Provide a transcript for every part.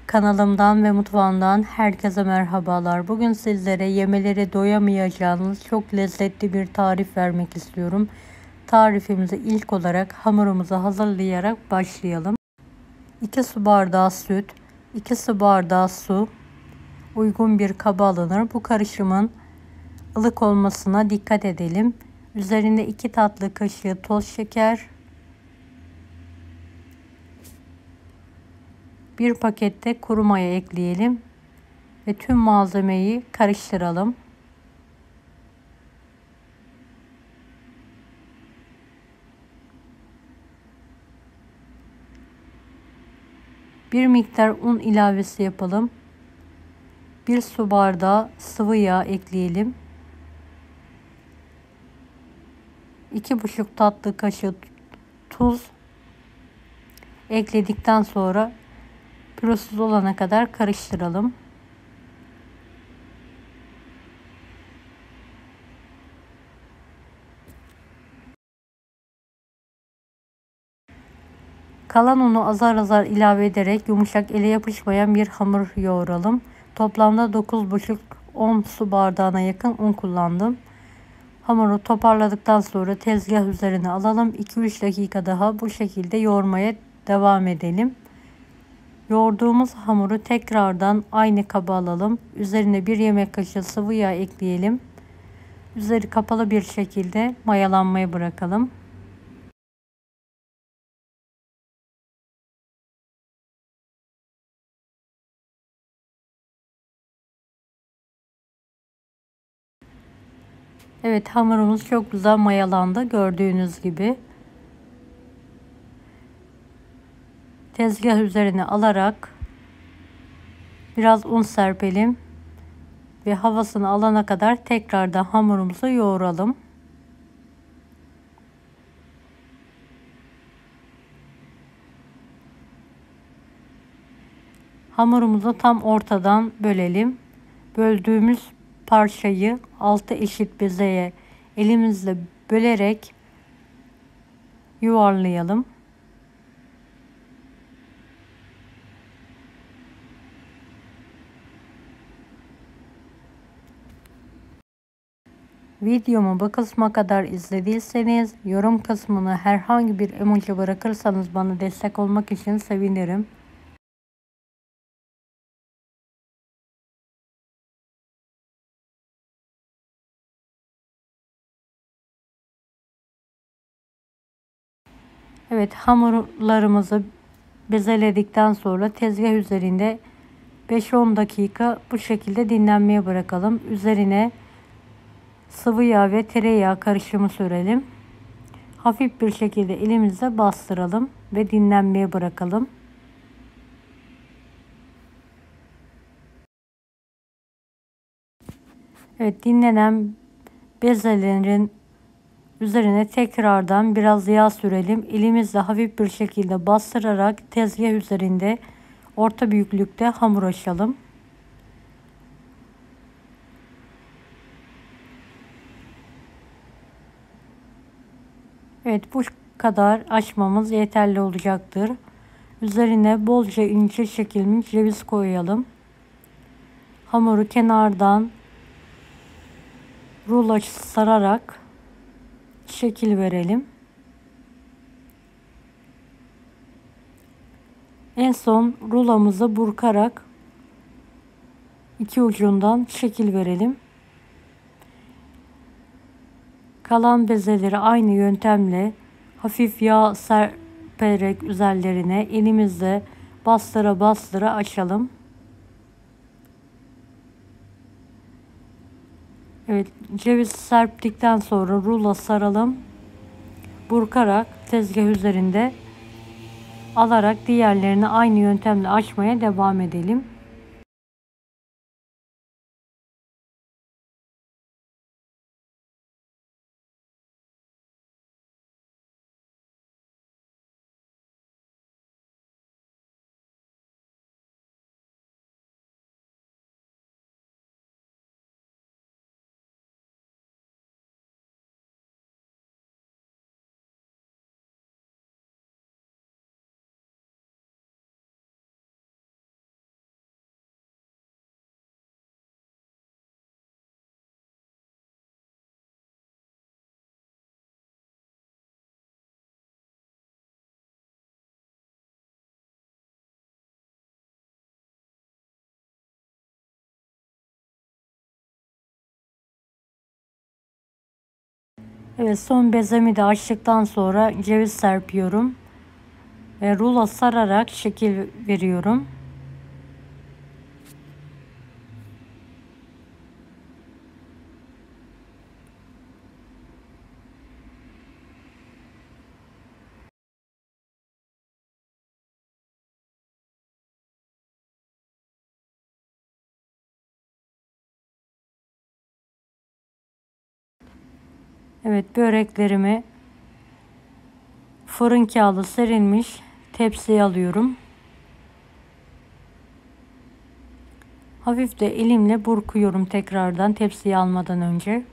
Kanalımdan ve mutfağımdan herkese merhabalar. Bugün sizlere yemeleri doyamayacağınız çok lezzetli bir tarif vermek istiyorum. Tarifimizi ilk olarak hamurumuzu hazırlayarak başlayalım. 2 su bardağı süt, 2 su bardağı su uygun bir kaba alınır. Bu karışımın ılık olmasına dikkat edelim. Üzerine 2 tatlı kaşığı toz şeker, 1 pakette kuru maya ekleyelim ve tüm malzemeyi karıştıralım. Bir miktar un ilavesi yapalım. 1 su bardağı sıvı yağ ekleyelim. 2,5 tatlı kaşığı tuz ekledikten sonra pürüzsüz olana kadar karıştıralım. Kalan unu azar azar ilave ederek yumuşak, ele yapışmayan bir hamur yoğuralım. Toplamda 9,5-10 su bardağına yakın un kullandım. Hamuru toparladıktan sonra tezgah üzerine alalım. 2-3 dakika daha bu şekilde yoğurmaya devam edelim. Yoğurduğumuz hamuru tekrardan aynı kaba alalım. Üzerine 1 yemek kaşığı sıvı yağ ekleyelim. Üzeri kapalı bir şekilde mayalanmaya bırakalım. Evet, hamurumuz çok güzel mayalandı gördüğünüz gibi. Tezgah üzerine alarak biraz un serpelim ve havasını alana kadar tekrardan hamurumuzu yoğuralım. Hamurumuzu tam ortadan bölelim. Böldüğümüz parçayı 6 eşit bezeye elimizle bölerek yuvarlayalım. Videomu bu kısma kadar izlediyseniz yorum kısmına herhangi bir emoji bırakırsanız bana destek olmak için sevinirim. Evet, hamurlarımızı bezeledikten sonra tezgah üzerinde 5-10 dakika bu şekilde dinlenmeye bırakalım. Üzerine sıvı yağ ve tereyağı karışımı sürelim. Hafif bir şekilde elimizle bastıralım ve dinlenmeye bırakalım. Evet, dinlenen bezelerin üzerine tekrardan biraz yağ sürelim. Elimizle hafif bir şekilde bastırarak tezgah üzerinde orta büyüklükte hamur açalım. Evet, bu kadar açmamız yeterli olacaktır. Üzerine bolca ince çekilmiş ceviz koyalım. Hamuru kenardan rulo sararak şekil verelim. En son rulomuzu burkarak iki ucundan şekil verelim. Kalan bezeleri aynı yöntemle hafif yağ serperek üzerlerine elimizle bastıra bastıra açalım. Evet, ceviz serptikten sonra rulo saralım. Burkarak tezgah üzerinde alarak diğerlerini aynı yöntemle açmaya devam edelim. Evet, son bezemi de açtıktan sonra ceviz serpiyorum ve rulo sararak şekil veriyorum. Evet, böreklerimi fırın kağıdı serilmiş tepsiye alıyorum. Hafif de elimle burkuyorum tekrardan tepsiye almadan önce.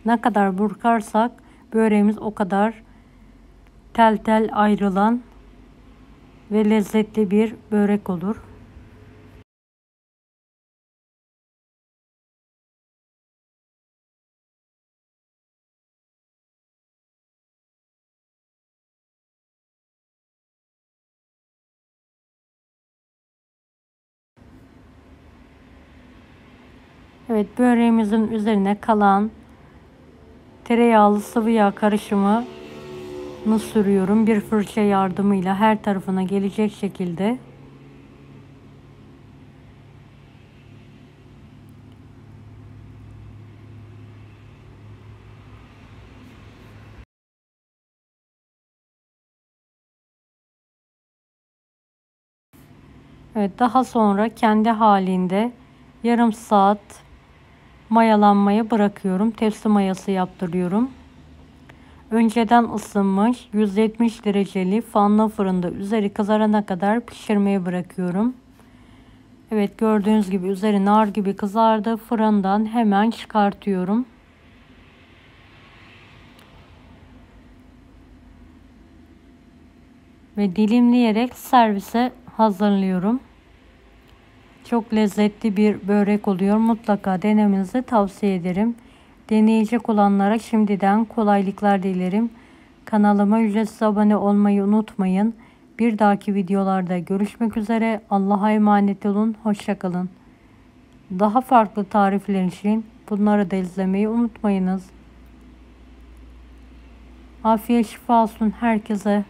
Ne kadar burkarsak böreğimiz o kadar tel tel ayrılan ve lezzetli bir börek olur. Evet, böreğimizin üzerine kalan tereyağlı sıvı yağ karışımını sürüyorum. Bir fırça yardımıyla her tarafına gelecek şekilde. Evet, daha sonra kendi halinde yarım saat mayalanmaya bırakıyorum. Tepsi mayası yaptırıyorum. Önceden ısınmış 170 dereceli fanlı fırında üzeri kızarana kadar pişirmeye bırakıyorum. Evet, gördüğünüz gibi üzeri nar gibi kızardı. Fırından hemen çıkartıyorum. Ve dilimleyerek servise hazırlıyorum. Çok lezzetli bir börek oluyor. Mutlaka denemenizi tavsiye ederim. Deneyecek olanlara şimdiden kolaylıklar dilerim. Kanalıma ücretsiz abone olmayı unutmayın. Bir dahaki videolarda görüşmek üzere. Allah'a emanet olun. Hoşça kalın. Daha farklı tarifler için bunları da izlemeyi unutmayınız. Afiyet şifa olsun herkese.